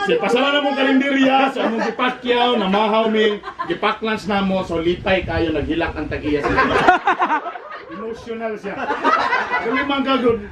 Si pasala na mong kalenderya, so among gipakyaw, namahaw mi, gipaklans na mo, so lipay kayo, naghilak ang tagiya sa iyo. Emotional siya. Kung limang kagod.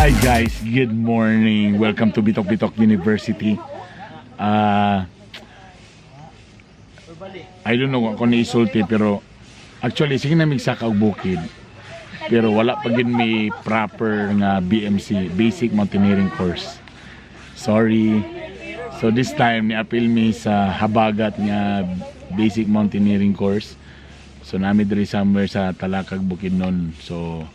Hi guys, good morning. Welcome to Bitokbitok University. I don't know kung naisulti pero actually sige na migsaka og bukid. Pero wala pa gid may proper nga BMC, Basic Mountaineering Course. Sorry. So this time ni-appeal mi sa Habagat nga Basic Mountaineering Course. So nami diri somewhere sa Talakag Bukidnon. So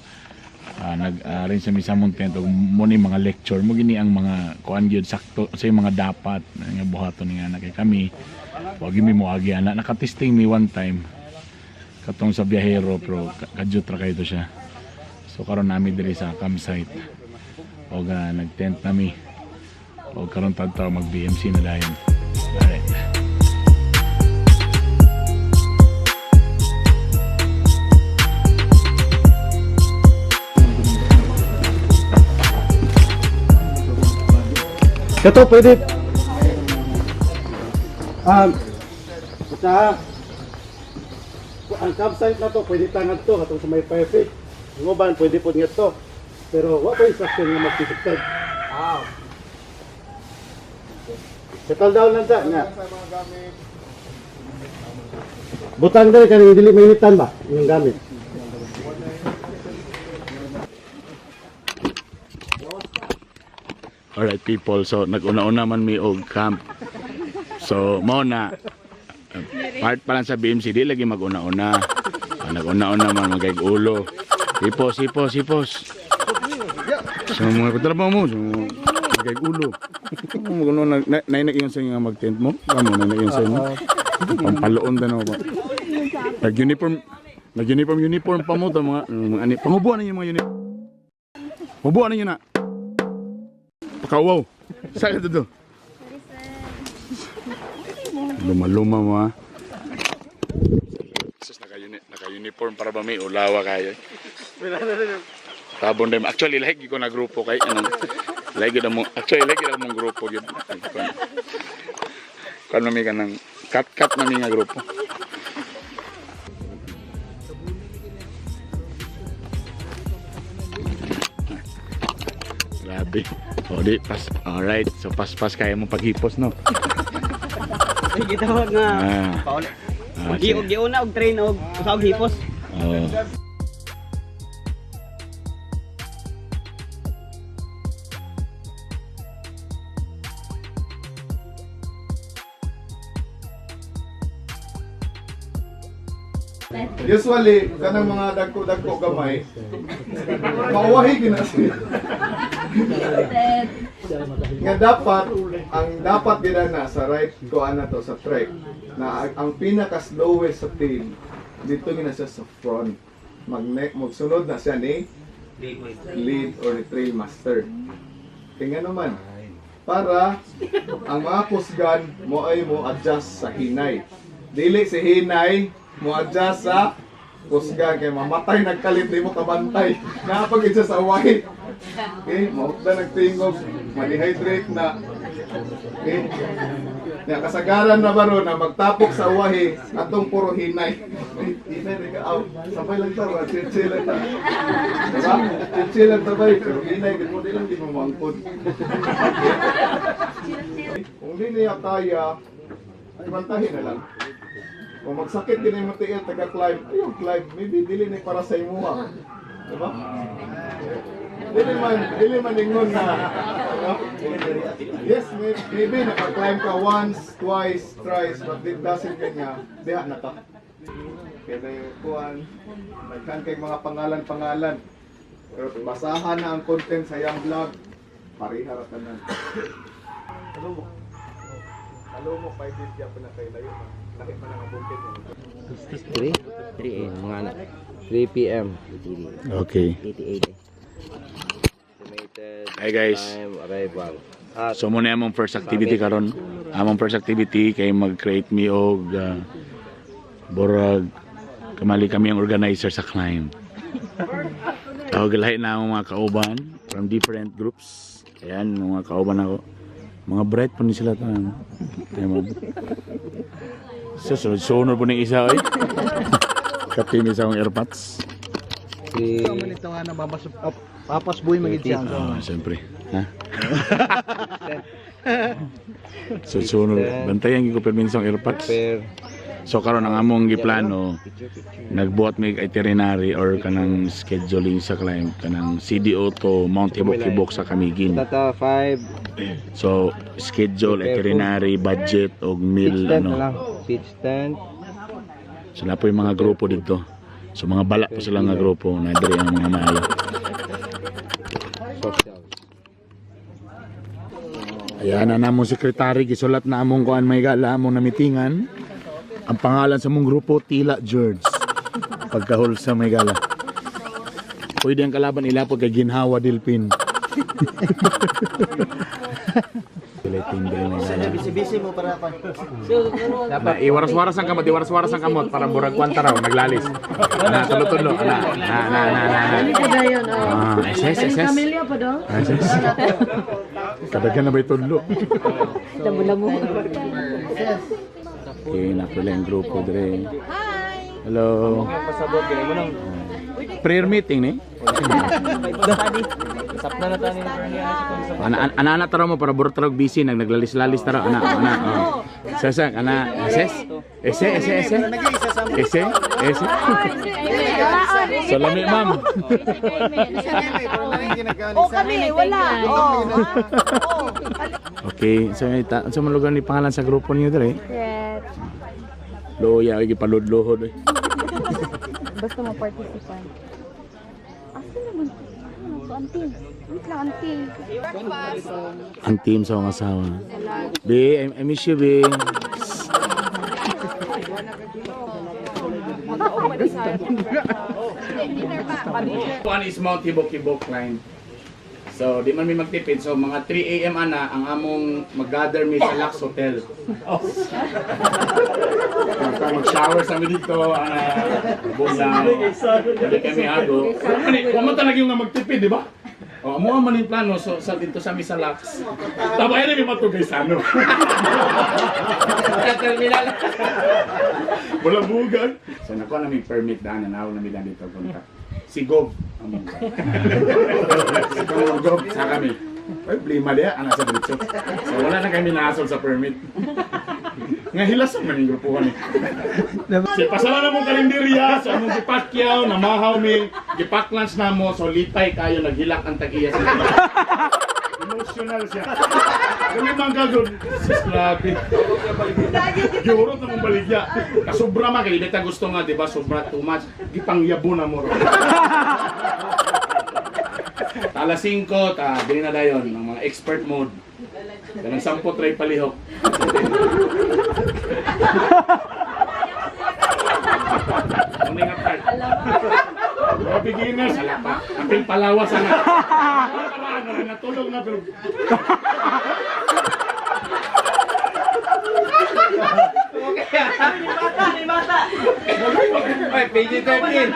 nag-arrange sa mismong tent mo ni mga lecture mo gini ang mga kuan gyud sakto sa mga dapat nga buhaton nga na kay kami wag mi mo agi ana nakatesting mi one time katong sa biyahero pero kadyot ra kay to siya. So karon nami diri sa campsite o nag-tent nami o karon tadtaw mag BMC na dayon. Alright. Ito pwede ang campsite na to pwede tangad to katong sa may perfect nguban pwede po nga to pero wa pa instruction nga magtitugtog settle down lang ta nga butang dali kaning dili mainitan ba yung gamit. Alright people, so nag-una-una man mi og camp. So mao na part pa lang sa BMC, di lagi mag-una-una. Nag-una-una man magay ulo. Hipos. So mga patrabaho mo, so magay ulo. Mag-una nainag sa nga mag-tent mo. Kamo nainag sa mo. Pampaloon ta no ba. Nag-uniform pa mo ta mga ani. Pangubuan ninyo mga uniform. Pangubuan ninyo na. Pakawaw. Saan ka doon? Luma-luma mo ha. Sus, naka-uniform para ba may ulawa kayo. Tabon din. Actually, lagi ko na grupo kay anong lagi na mo. Actually, lagi na mong grupo yun. Kano may ka ng cut na may nga grupo. Grabe. O di, alright. So pas kaya mo paghipos no? Sige tawag nga. Og giuna og train og usa og hipos. Oh. Usually, kanang mga dagko-dagko gamay, mauwahi ginasi. Nga dapat, ang dapat ginana sa right ko ana to sa trek, na ang pinaka-slowest sa tail, dito gina siya sa front. Magsunod na siya ni lead or ni trail master. Kaya nga naman, para ang mga kusgan mo ay mo adjust sa hinay. Dili si hinay mo adjust sa kusgan kay mamatay nagkalit di mo kabantay. Napagid siya sa uwahi. Okay, mautda nagtingog, ma-dehydrate na. Okay. Ya kasagaran na baro na magtapok sa uwahi atong puro hinay. Hinay rin ka out. Sabay lang tayo, chill lang tayo. Diba? Chill lang tayo, pero hinay, mo di lang di mo mangkod. Kung di niya kaya, ibantahin na lang. Kung magsakit din yung matiil, taga-climb, ayun, climb. Maybe dili ni para sa imuha. Diba? Dili man ingon na. No? Yes, maybe naka-climb ka once, twice, thrice, but it doesn't mean nga, diha na ka. Kaya yung kuhan, nagkan kay mga pangalan-pangalan. Pero basahan na ang content sa iyang vlog, pariharatan na. Hello mo, 5 days kaya pa na kayo layo. Laki pa na ang bukit. 3 mga anak. 3 p.m. Okay. 88. Estimated Hi guys. time arrival. So muna among first activity karon. Among first activity kay mag-create me og borag kamali kami ang organizer sa climb. Tawag lahi na ang mga kauban from different groups. Ayan, mga kauban ako. Mga bright pa ni sila tanan. Ayan. So sonor po ng isa oy. Kapin sa akong airpods. Manito nga na papas boy magid siya. Siyempre. Ha? So sonor bantayan ko permiso ang airpods. Prepare. So karon ang among giplano nagbuhat mig itinerary or kanang scheduling sa climb kanang CDO to Mount Hibok-Hibok sa Kamigin. Tata 5. So schedule, itinerary, budget og meal Pitch tent na lang. ano. Pitch tent. Sila po yung mga grupo dito. So mga bala po sila nga grupo na diri ang mga maayo. Social. Ayan na namong sekretary gisulat na among kuan may gala among namitingan. Ang pangalan sa mong grupo Tila George. Pagkahol sa may gala. Pwede ang kalaban ila pag ginhawa Dilpin. Pilating dili may gala. Bisi-bisi mo para pa. Na iwaras-waras ang kamot, iwaras-waras ang kamot para murag kwanta raw naglalis. Ana tulo-tulo, ana. Na. Dayon, Ses. Camellia pa do? Ses. Kadaghan na ba tudlo? Lamo-lamo. Okay, napila yung grupo dire. Hello. Pasabot gani mo nang Prayer meeting ni. sapna na tani Ana tara mo para burot busy naglalis-lalis tara ana. Sasa ana ses. Ese. Salami ma'am. Oh, kami, wala. Okay, so malugar ni pangalan sa grupo niyo dire. Yes. Loya ay gipaludlohod. Basta ma-participant. Asa naman? Ano to, auntie? Wait lang, auntie. Ang team sa mga asawa. Be, I miss you, be. One is Mount Hibok-Hibok line. So, di man may magtipid. So, mga 3 a.m. ana, ang among mag-gather mi sa Lux Hotel. Mag-shower sa mi dito, bulang. Hindi kami hago. Kuman talaga yung magtipid, di ba? O, amo man yung plano, so sa dito sa mi sa Lux. Tabay na may matugay sa ano. Terminal. Wala bugan. So, nakuha na may permit daan na naawal na mi dito kontak. Si Gob. Si Gob sa kami. Ay, blima dia, anak sa dito. So, wala na kami naasol sa permit. Nga hilas ang maning grupuhan eh. Si pasala na mong kalenderya, sa among gipakyaw, namahaw mi, gipaklans na mo, so lipay kayo, naghilak ang tag-iya sa iba. Emotional siya. Kami mang gagod. Sis, grabe. Giurot na mong baligya. Kasobra man, kaya kita gusto nga, di ba? Sobra too much. Gipangyabo na mo. Alas 5, dili na dayon, ng mga expert mode. Ganang 10 try palihok. Ano nga part? beginner, salamat. Apil palawas sana. Ano, natulog na pero... Ni bata. Ay, PG-13.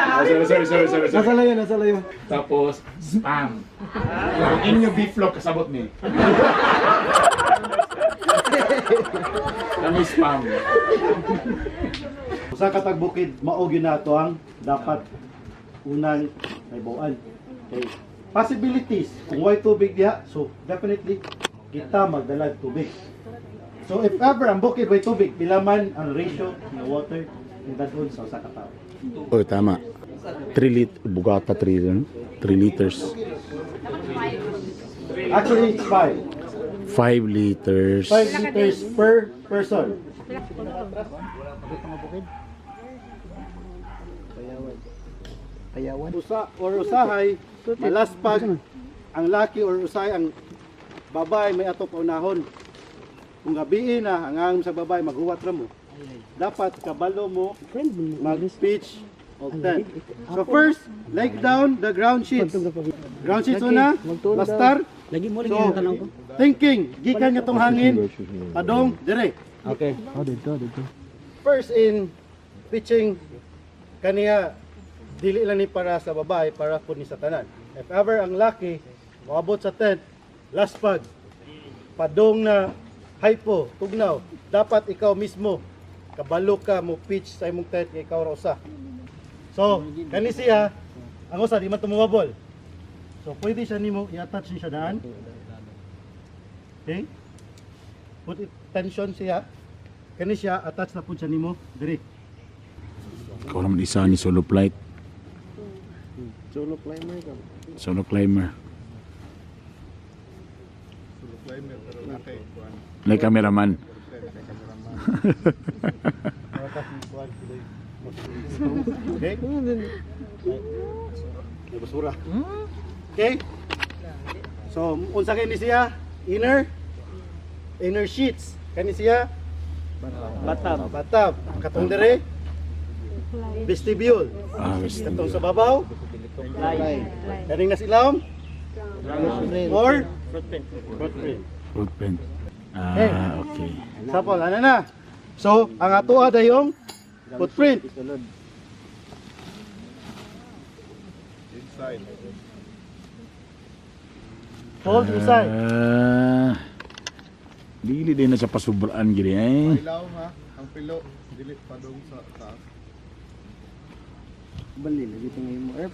Sorry. Nasa layo. Tapos, spam. Ang inyo beef lock kasabot ni. Kami spam. Sa katagbukid, maog yun na ito ang dapat unang may bawaan. Okay. Possibilities, kung way tubig diha, so definitely kita magdala tubig. So if ever ang bukid way tubig, pila man ang ratio ng water in that one sa usa ka tawo. Oh, tama. 3 bugata 3 liters. Actually, it's 5. 5 liters. 5 liters per person. Ayawan. Usa or usahay, malaspag ang laki or usahay ang babae may ato paunahon. Kung gabiin na ang angam sa babae maghuwat ra mo. Dapat kabalo mo mag-pitch of 10. So first, leg down the ground sheets. Ground sheets una, bastar. Lagi mo lagi So, ang tanong ko. thinking, gikan nga tong hangin, padong dire. Okay. Dito. First in pitching kaniya dili lang ni para sa babae, para po ni sa tanan. If ever ang laki moabot sa tent, last pag padong na hypo, tugnaw, dapat ikaw mismo kabalo ka mo pitch sa imong tent kay ikaw ra usa. So, kani siya ang usa di man tumubol. So, pwede siya nimo i-attach ni siya daan. Okay? Put it tension siya. Kani siya attach na pud siya nimo diri. Ikaw naman isa ni solo flight. Solo climber ka. Solo climber. Like cameraman. Okay? May basura. Okay? So, unsa kay ni siya? Inner sheets. Kani siya? Batab. Katong dire? Vestibule. Katong sa babaw? Kaning nasilawom? Or? Footprint. Footprint. Okay. Okay. Sapol, ano na? So, ang atoa dayong footprint. Hold inside. Dili din na sa pasubraan gini eh. Ilaw ha, ang pilo dili padung sa taas. Bali lagi tingay mo erp.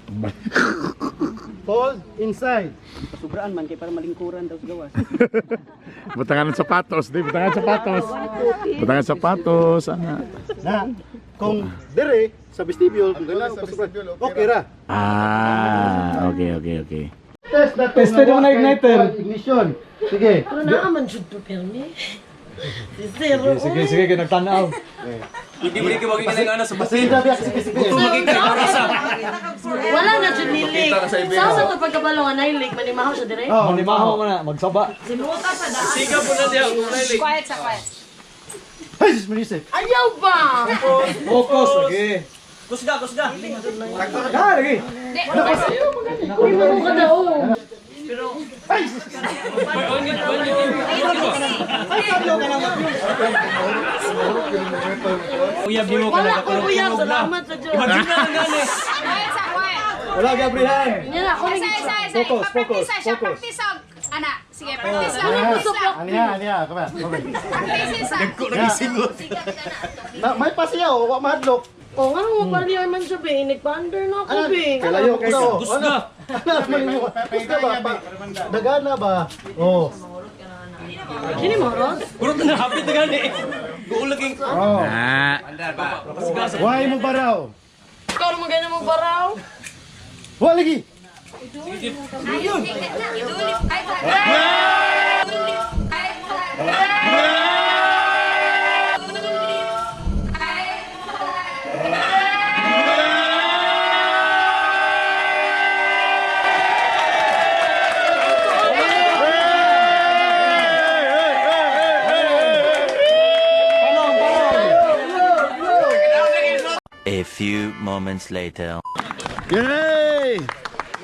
Hold inside. Pasubraan man kay para malingkuran daw sa gawas. Butangan ng sapatos, di butangan ng sapatos. Butangan ng sapatos, ana. Na, kung dire sa vestibule, kung ganun ang pasukan, okay ra. Okay. Test na Test na naman na igniter. Ignition. Sige. Pero naaman siya to, Permi. Zero. Sige, nagtanaw. Hindi mo rin kiwagin nga na sa Sige, sabi ako, sige. Wala na siya nilig. Saan sa ito pagkabalong ang nailig, manimahaw siya dire? Oh, Manimahaw mo na, magsaba. Sinuota sa daan. Siga po na diya. Quiet sa quiet. Ay, Jesus Marisek. Ayaw ba? Focus, lagi. Kusga. Lagi. Uy, ka na, oh. Uyab di mo ka Wala na ko kuya, salamat sa Diyos. Imagine na nga ni. Quiet sa quiet. Wala Gabriel. Yan ako Isa. Focus. Practice og. Ana, sige, practice lang. Aniya, come on. Okay. Practice sa. May pasiyaw, wa mahadlok. O, nga mo pa niya man siya, be. Nagpa-under na ako, be. Kalayo ko daw. Kusga. Gusto ba? Dagana ba? Oh. Sini mo, Ros? Kurot na hapit na gani. Guulaging. Oh. Why mo ba raw? Ikaw naman ganyan mo baraw? Wa lagi. Idulip kahit A few moments later. Yay!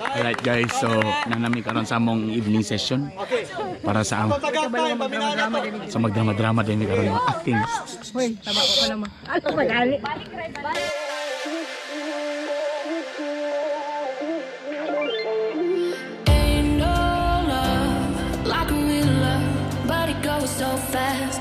Alright guys, so nanami karon sa among evening session para sa magdrama-drama din karon mga acting. Hoy, taba ko pa naman. Ano ba gali? Ain't no love like a real love, but it goes so fast.